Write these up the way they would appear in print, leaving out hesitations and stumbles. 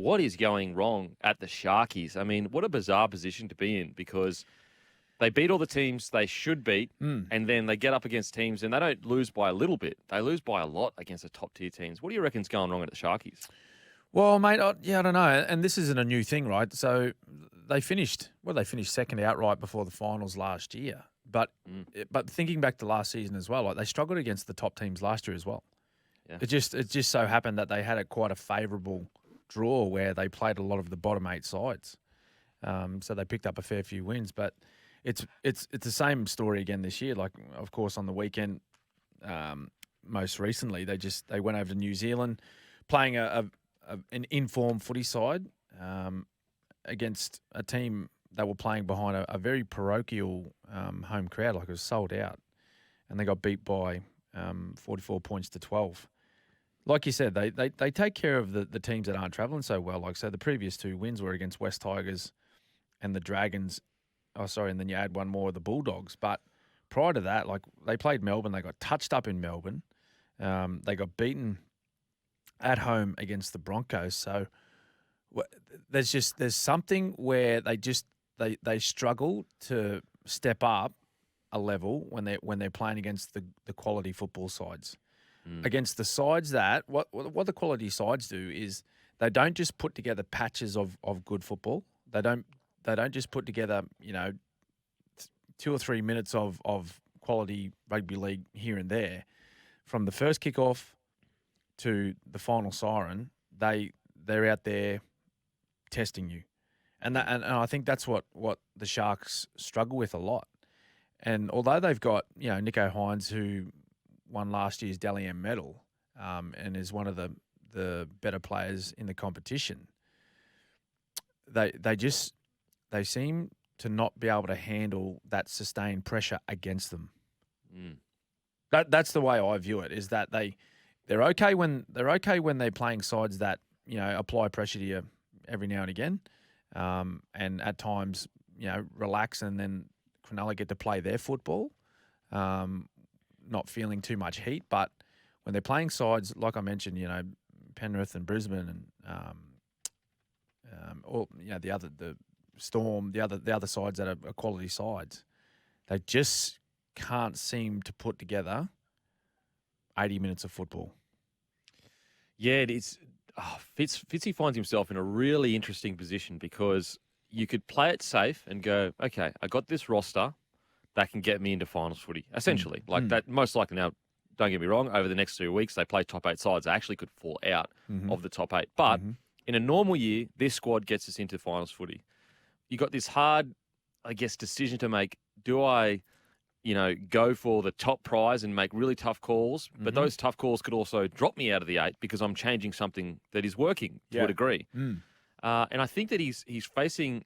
what is going wrong at the Sharkies? I mean, what a bizarre position to be in because they beat all the teams they should beat, and then they get up against teams and they don't lose by a little bit. They lose by a lot against the top-tier teams. What do you reckon's going wrong at the Sharkies? Well, mate, I don't know. And this isn't a new thing, right? So they finished second outright before the finals last year. But thinking back to last season as well, like they struggled against the top teams last year as well. Yeah. It just so happened that they had quite a favourable draw where they played a lot of the bottom 8 sides. So they picked up a fair few wins. But it's the same story again this year. Like, of course, on the weekend, most recently, they went over to New Zealand playing an in-form footy side against a team that were playing behind a very parochial home crowd, like it was sold out, and they got beat by 44 points to 12. Like you said, they take care of the teams that aren't travelling so well. Like, so the previous 2 wins were against West Tigers and the Dragons. Oh, sorry, and then you add one more of the Bulldogs. But prior to that, like they played Melbourne, they got touched up in Melbourne. They got beaten at home against the Broncos. So there's something where they struggle to step up a level when they're playing against the quality football sides. Against the sides that what the quality sides do is they don't just put together patches of good football. They don't just put together 2 or 3 minutes of quality rugby league here and there. From the first kickoff to the final siren, they're out there testing you. And I think that's what the Sharks struggle with a lot. And although they've got, Nicho Hynes, who won last year's Dally M medal and is one of the better players in the competition, they seem to not be able to handle that sustained pressure against them. That's the way I view it, is that they're okay when they're playing sides that, apply pressure to you every now and again. And at times, relax, and then Cronulla get to play their football, not feeling too much heat. But when they're playing sides, like I mentioned, Penrith and Brisbane and the Storm, the other sides that are quality sides, they just can't seem to put together 80 minutes of football. Yeah, it is. Fitzy finds himself in a really interesting position because you could play it safe and go, okay, I got this roster that can get me into finals footy, essentially. That most likely now, don't get me wrong, over the next 2 weeks, they play top 8 sides. They actually could fall out of the top 8. But in a normal year, this squad gets us into finals footy. You got this hard, I guess, decision to make. Do I, go for the top prize and make really tough calls? But those tough calls could also drop me out of the 8 because I'm changing something that is working to a degree. And I think that he's facing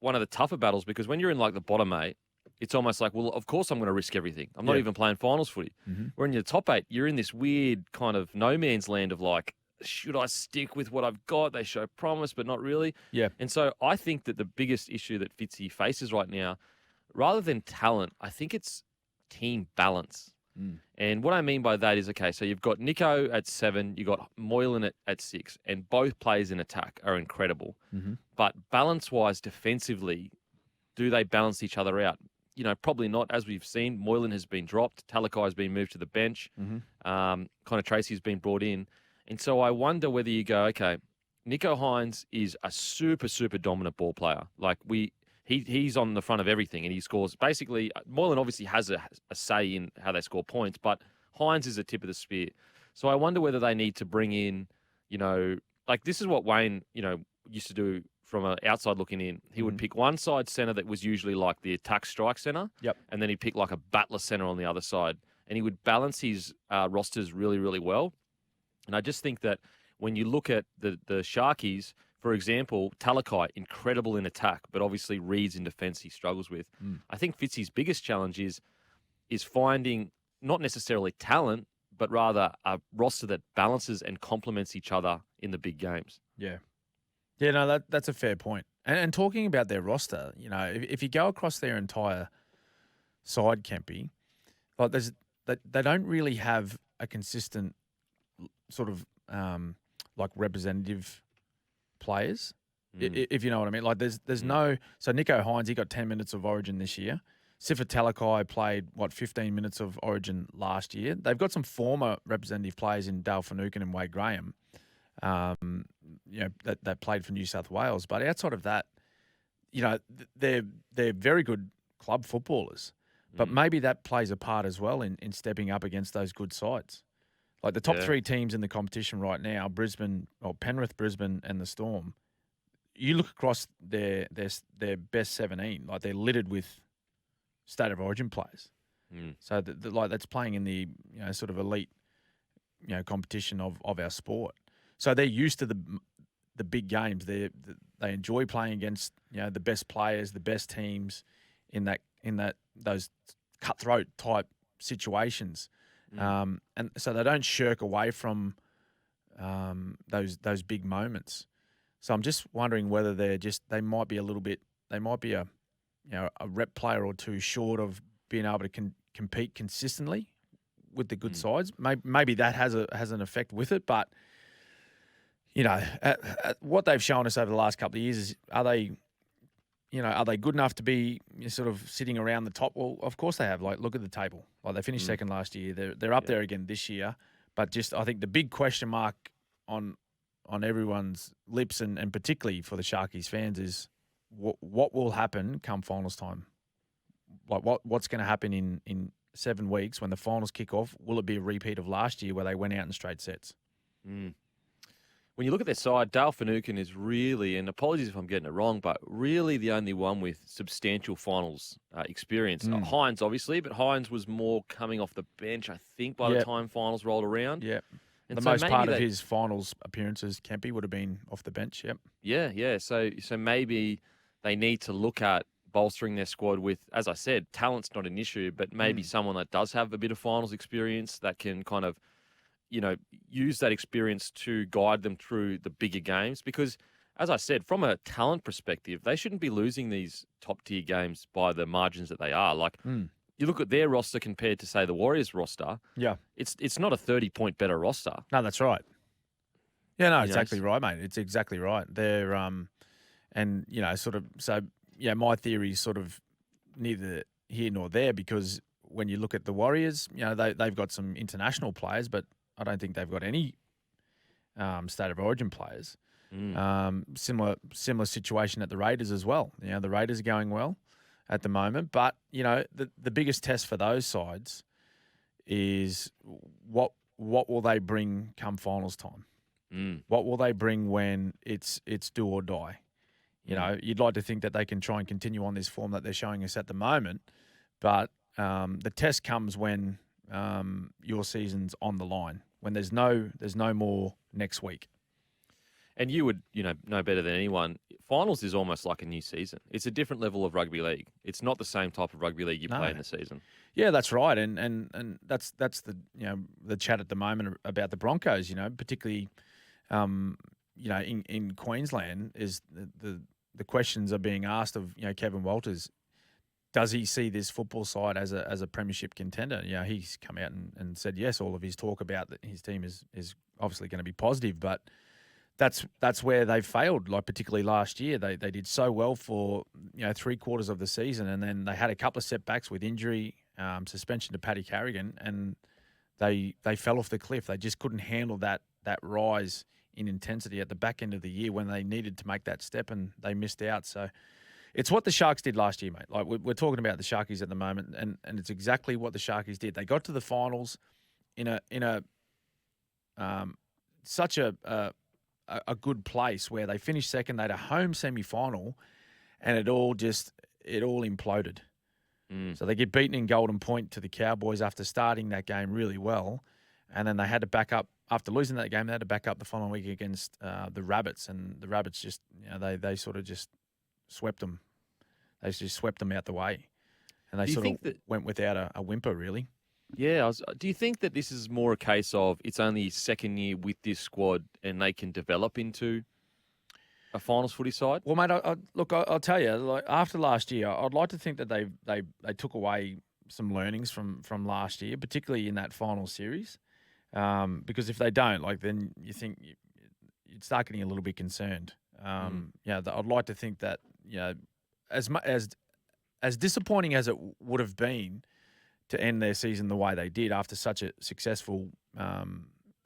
one of the tougher battles because when you're in like the bottom 8, it's almost like, well, of course I'm going to risk everything. I'm not even playing finals footy. Where in your top 8, you're in this weird kind of no man's land of like, should I stick with what I've got? They show promise, but not really. Yeah. And so I think that the biggest issue that Fitzy faces right now, rather than talent, I think it's team balance. And what I mean by that is, okay, so you've got Nicho at 7, you've got Moylan at 6, and both players in attack are incredible. But balance-wise, defensively, do they balance each other out? Probably not. As we've seen, Moylan has been dropped. Talakai has been moved to the bench. Connor Tracy's been brought in. And so I wonder whether you go, okay, Nicho Hynes is a super, super dominant ball player. Like he's on the front of everything and he scores. Basically, Moylan obviously has a say in how they score points, but Hynes is a tip of the spear. So I wonder whether they need to bring in, like this is what Wayne, used to do from an outside looking in. He would pick one side centre that was usually like the attack strike centre. And then he'd pick like a battler centre on the other side. And he would balance his rosters really, really well. And I just think that when you look at the Sharkies, for example, Talakai, incredible in attack, but obviously Reed's in defence he struggles with. I think Fitzy's biggest challenge is finding not necessarily talent, but rather a roster that balances and complements each other in the big games. Yeah. Yeah, no, that's a fair point. And talking about their roster, if you go across their entire side, Kempy, like they don't really have a consistent sort of like representative players, if you know what I mean. Like there's no – so Nico Hines, he got 10 minutes of Origin this year. Sifa Talakai played, 15 minutes of Origin last year. They've got some former representative players in Dale Finucane and Wade Graham, that played for New South Wales. But outside of that, they're very good club footballers. But maybe that plays a part as well in stepping up against those good sides. Like the top three teams in the competition right now, Penrith, Brisbane, and the Storm. You look across their best 17, like they're littered with state of origin players. So that's playing in the sort of elite competition of our sport. So they're used to the big games. They enjoy playing against the best players, the best teams in those cutthroat type situations. And so they don't shirk away from those big moments. So I'm just wondering whether they might be a rep player or two short of being able to compete consistently with the good sides. Maybe that has an effect with it, but what they've shown us over the last couple of years is are they good enough to be sort of sitting around the top? Well, of course they have. Like, look at the table. Like, they finished second last year. They're up there again this year. But just, I think the big question mark on everyone's lips and particularly for the Sharkies fans is what will happen come finals time? Like, what's going to happen in 7 weeks when the finals kick off? Will it be a repeat of last year where they went out in straight sets? When you look at their side, Dale Finucane is really, and apologies if I'm getting it wrong, but really the only one with substantial finals experience. Hines, obviously, but Hines was more coming off the bench, I think, by the time finals rolled around. Yeah. And the most part of his finals appearances, Kempy, would have been off the bench, yep. Yeah. So maybe they need to look at bolstering their squad with, as I said, talent's not an issue, but maybe someone that does have a bit of finals experience that can kind of, use that experience to guide them through the bigger games. Because, as I said, from a talent perspective, they shouldn't be losing these top-tier games by the margins that they are. Like, you look at their roster compared to, say, the Warriors roster. Yeah, it's not a 30-point better roster. No, that's right. Yeah, no, exactly right, mate. It's exactly right. They're and sort of my theory is sort of neither here nor there, because when you look at the Warriors, they've got some international players, but I don't think they've got any state of origin players. Similar situation at the Raiders as well. The Raiders are going well at the moment, but the biggest test for those sides is what will they bring come finals time? What will they bring when it's do or die? You'd like to think that they can try and continue on this form that they're showing us at the moment, but the test comes when your season's on the line, when there's no more next week. And you would, know better than anyone, finals is almost like a new season. It's a different level of rugby league. It's not the same type of rugby league you play in the season. Yeah, that's right. And that's the the chat at the moment about the Broncos, particularly in Queensland, is the questions are being asked of Kevin Walters. Does he see this football side as a premiership contender? He's come out and said yes. All of his talk about that his team is obviously going to be positive, but that's where they failed. Like particularly last year, they did so well for 3/4 of the season, and then they had a couple of setbacks with injury, suspension to Paddy Carrigan, and they fell off the cliff. They just couldn't handle that rise in intensity at the back end of the year when they needed to make that step, and they missed out. So it's what the Sharks did last year, mate. Like we're talking about the Sharkies at the moment, and it's exactly what the Sharkies did. They got to the finals in a such a good place where they finished second. They had a home semi-final, and it all imploded. So they get beaten in Golden Point to the Cowboys after starting that game really well, and then they had to back up after losing that game. They had to back up the following week against the Rabbits, and the Rabbits just they sort of just swept them. They just swept them out the way, and they sort of went without a whimper, really. Yeah. Do you think that this is more a case of it's only second year with this squad and they can develop into a finals footy side? Well, mate, I'll tell you, like after last year, I'd like to think that they took away some learnings from last year, particularly in that final series, because if they don't, then you think you'd start getting a little bit concerned. I'd like to think that, as much as disappointing as it would have been to end their season the way they did after such a successful,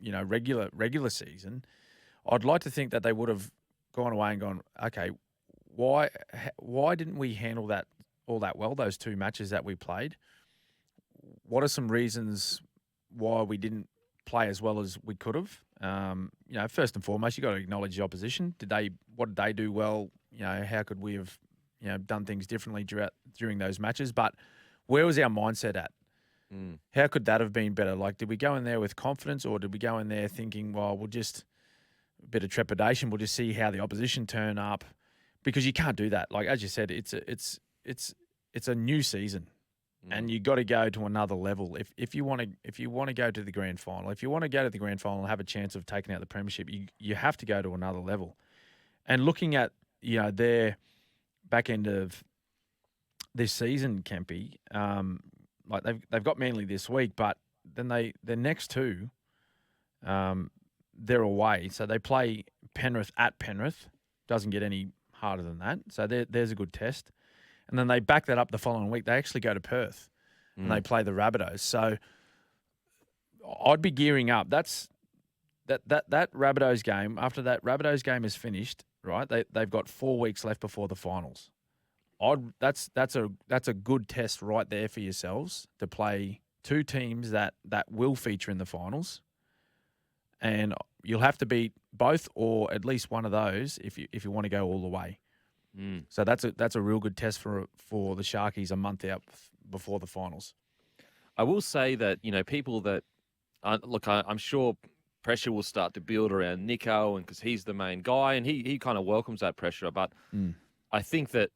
regular season, I'd like to think that they would have gone away and gone, okay, why didn't we handle that all that well, those 2 matches that we played? What are some reasons why we didn't play as well as we could have? First and foremost, you got to acknowledge the opposition. What did they do well? How could we have, done things differently during those matches? But where was our mindset at? How could that have been better? Like, did we go in there with confidence, or did we go in there thinking, well, we'll just a bit of trepidation, we'll just see how the opposition turn up? Because you can't do that. Like, as you said, it's a new season. And you got to go to another level. If you want to go to the grand final, if you want to go to the grand final and have a chance of taking out the premiership, you have to go to another level. And looking at their back end of this season, Kempy, like they've got Manly this week, but then their next 2, they're away. So they play Penrith at Penrith. Doesn't get any harder than that. So there's a good test. And then they back that up the following week. They actually go to Perth and they play the Rabbitohs. So I'd be gearing up. That Rabbitohs game, after that Rabbitohs game is finished, right? They've got 4 weeks left before the finals. That's a good test right there for yourselves to play 2 teams that will feature in the finals. And you'll have to beat both or at least one of those if you want to go all the way. So that's a real good test for the Sharkies a month out before the finals. I will say that, people that I'm sure pressure will start to build around Nico, and because he's the main guy and he kind of welcomes that pressure. But I think that,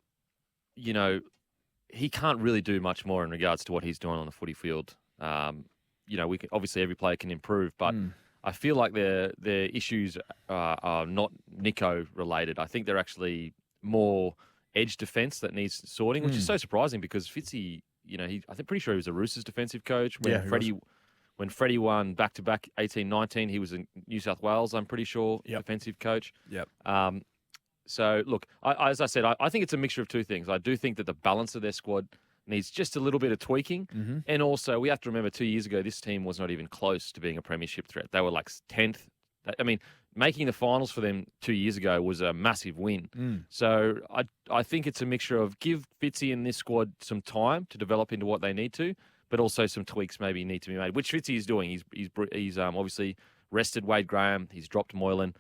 he can't really do much more in regards to what he's doing on the footy field. Obviously every player can improve, but I feel like their issues are not Nico related. I think they're actually more edge defense that needs sorting, which is so surprising because Fitzy, I'm pretty sure he was a Roosters defensive coach when Freddie won back-to-back 18-19. He was in New South Wales, I'm pretty sure, defensive coach. Yep. So look, as I said, I think it's a mixture of 2 things. I do think that the balance of their squad needs just a little bit of tweaking, and also we have to remember 2 years ago this team was not even close to being a premiership threat. They were like 10th. I mean, making the finals for them 2 years ago was a massive win. So I think it's a mixture of give Fitzy and this squad some time to develop into what they need to, but also some tweaks maybe need to be made, which Fitzy is doing. He's obviously rested Wade Graham. He's dropped Moylan.